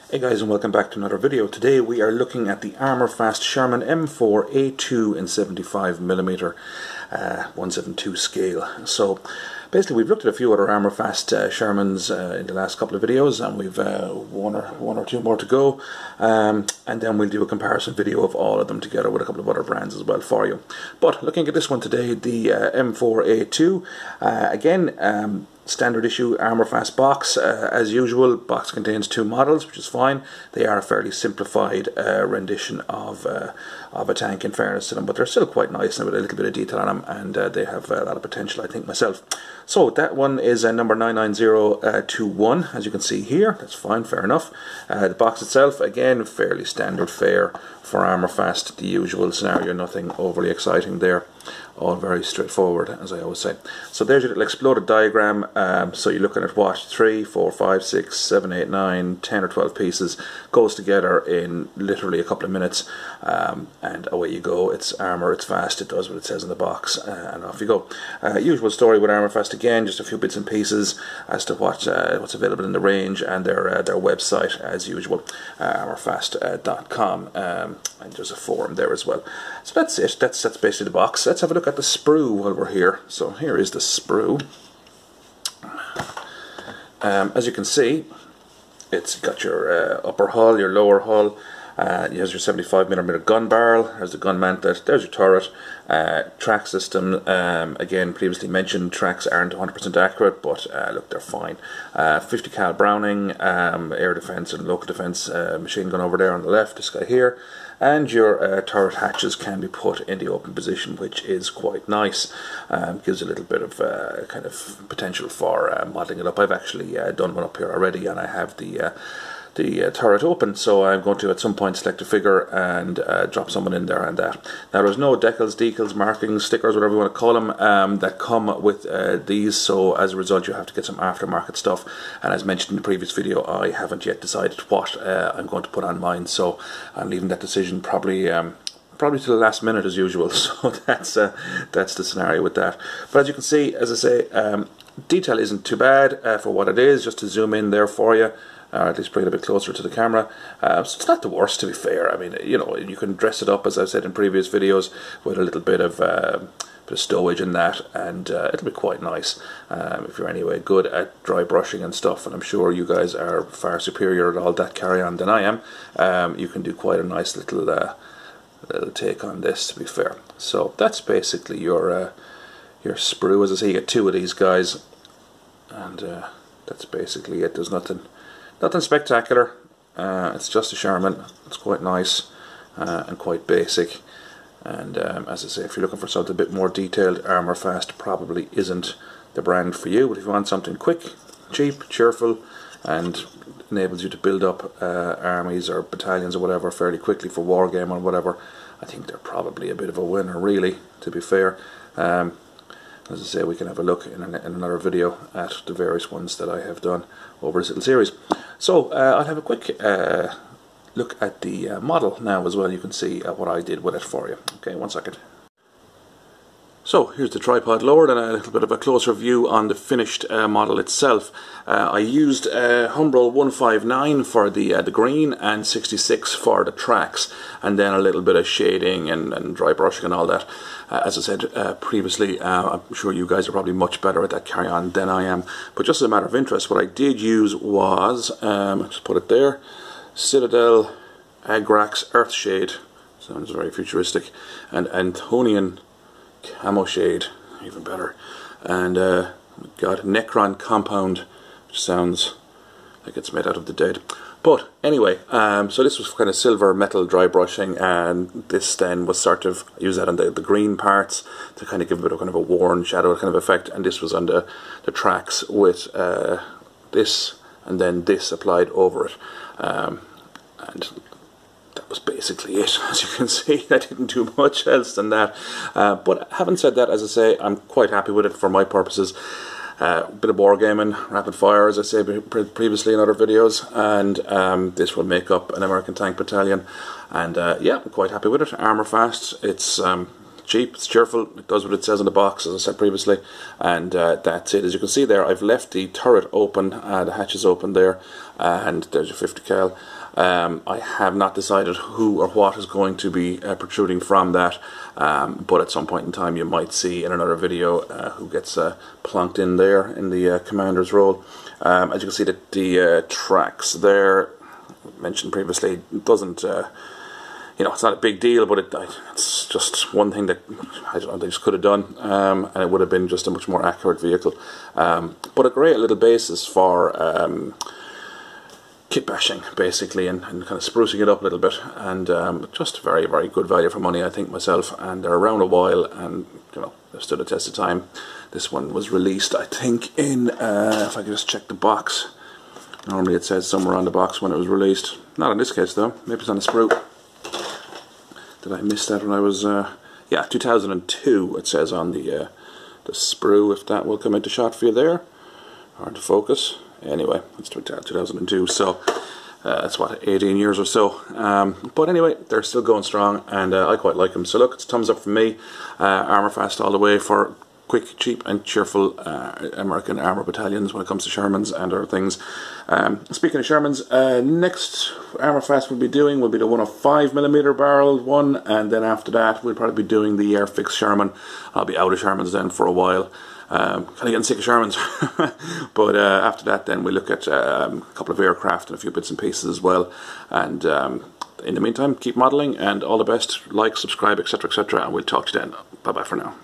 Hey guys, and welcome back to another video. Today we are looking at the Armourfast Sherman M4 A2 in 75mm 172 scale. So basically we've looked at a few other Armourfast Shermans in the last couple of videos, and we've one or two more to go, and then we'll do a comparison video of all of them together with a couple of other brands as well for you. But looking at this one today, the M4A2, again, standard issue Armourfast box, as usual. Box contains two models, which is fine. They are a fairly simplified rendition of a tank, in fairness to them, but they're still quite nice and with a little bit of detail on them, and they have a lot of potential, I think, myself. So that one is number 99021, as you can see here. That's fine, fair enough. The box itself, again, fairly standard fare for Armourfast, the usual scenario, nothing overly exciting there. All very straightforward, as I always say. So there's your little exploded diagram. So you're looking at what, 3, 4, 5, 6, 7, 8, 9, 10 or 12 pieces, goes together in literally a couple of minutes, and away you go. It's armour, it's fast, it does what it says in the box, and off you go. Usual story with Armourfast again, just a few bits and pieces as to what's available in the range, and their website as usual, armourfast.com, and there's a forum there as well. So that's it. That's basically the box. Let's have a look at the sprue while we're here. So here is the sprue. As you can see, it's got your upper hull, your lower hull. Here's your 75mm gun barrel. There's the gun mantlet. There's your turret. Track system. Again, previously mentioned, tracks aren't 100% accurate, but look, they're fine. 50 cal Browning, air defense and local defense machine gun over there on the left. This guy here. And your turret hatches can be put in the open position, which is quite nice. Gives a little bit of kind of potential for modelling it up. I've actually done one up here already, and I have the turret open, so I'm going to at some point select a figure and drop someone in there and that. Now there's no decals, markings, stickers, whatever you want to call them, that come with these, so as a result you have to get some aftermarket stuff, and as mentioned in the previous video, I haven't yet decided what I'm going to put on mine, so I'm leaving that decision probably to the last minute as usual. So that's the scenario with that. But as you can see, as I say, detail isn't too bad for what it is. Just to zoom in there for you, or at least bring it a bit closer to the camera. So it's not the worst, to be fair. I mean, you know, you can dress it up, as I've said in previous videos, with a little bit of stowage in that, and it'll be quite nice if you're anyway good at dry brushing and stuff, and I'm sure you guys are far superior at all that carry-on than I am. You can do quite a nice little take on this, to be fair. So that's basically your sprue. As I say, you get two of these guys, and that's basically it. There's nothing spectacular. It's just a Sherman. It's quite nice and quite basic. And as I say, if you're looking for something a bit more detailed, Armourfast probably isn't the brand for you. But if you want something quick, cheap, cheerful, and enables you to build up armies or battalions or whatever fairly quickly for wargame or whatever, I think they're probably a bit of a winner, really, to be fair. As I say, we can have a look in another video at the various ones that I have done over this little series. So I'll have a quick look at the model now as well. You can see what I did with it for you. Okay, 1 second. So here's the tripod lowered, and a little bit of a closer view on the finished model itself. I used Humbrol 159 for the green and 66 for the tracks, and then a little bit of shading and dry brushing and all that. As I said previously, I'm sure you guys are probably much better at that carry-on than I am. But just as a matter of interest, what I did use was, just put it there, Citadel Agrax Earthshade, sounds very futuristic, and Antonian Camo Shade, even better, and got Necron Compound, which sounds like it's made out of the dead. But anyway, so this was kind of silver metal dry brushing, and this then was sort of, I use that on the green parts to kind of give a bit of kind of a worn shadow kind of effect, and this was on the tracks with this, and then this applied over it, and that was basically it. As you can see, I didn't do much else than that. But having said that, as I say, I'm quite happy with it for my purposes. A bit of wargaming, rapid fire, as I said previously in other videos, and this will make up an American tank battalion. And yeah, I'm quite happy with it. Armourfast, it's cheap, it's cheerful, it does what it says on the box, as I said previously, and that's it. As you can see there, I've left the turret open, the hatch is open there, and there's your 50 cal. I have not decided who or what is going to be protruding from that, but at some point in time you might see in another video who gets plonked in there in the commander's role. As you can see, that the tracks there, mentioned previously, doesn't, you know, it's not a big deal, but it's just one thing that I don't know, they just could have done, and it would have been just a much more accurate vehicle. But a great little basis for kit bashing, basically, and kind of sprucing it up a little bit, and just very, very good value for money, I think, myself. And they're around a while, and you know, they've stood the test of time. This one was released, I think, in if I could just check the box. Normally it says somewhere on the box when it was released. Not in this case though. Maybe it's on the Sprue. Did I miss that when I was? Yeah, 2002. It says on the Sprue. If that will come into shot for you there, hard to focus. Anyway, it's 2002, so that's what, 18 years or so. But anyway, they're still going strong, and I quite like them. So look, it's a thumbs up from me. Armourfast all the way for quick, cheap, and cheerful American armour battalions when it comes to Shermans and other things. Speaking of Shermans, next Armourfast we'll be doing will be the 105mm barrel one, and then after that we'll probably be doing the Airfix Sherman. I'll be out of Shermans then for a while. Kind of getting sick of Shermans. But after that then we look at a couple of aircraft and a few bits and pieces as well. And in the meantime, keep modelling, and all the best. Like, subscribe, etc, etc, and we'll talk to you then. Bye bye for now.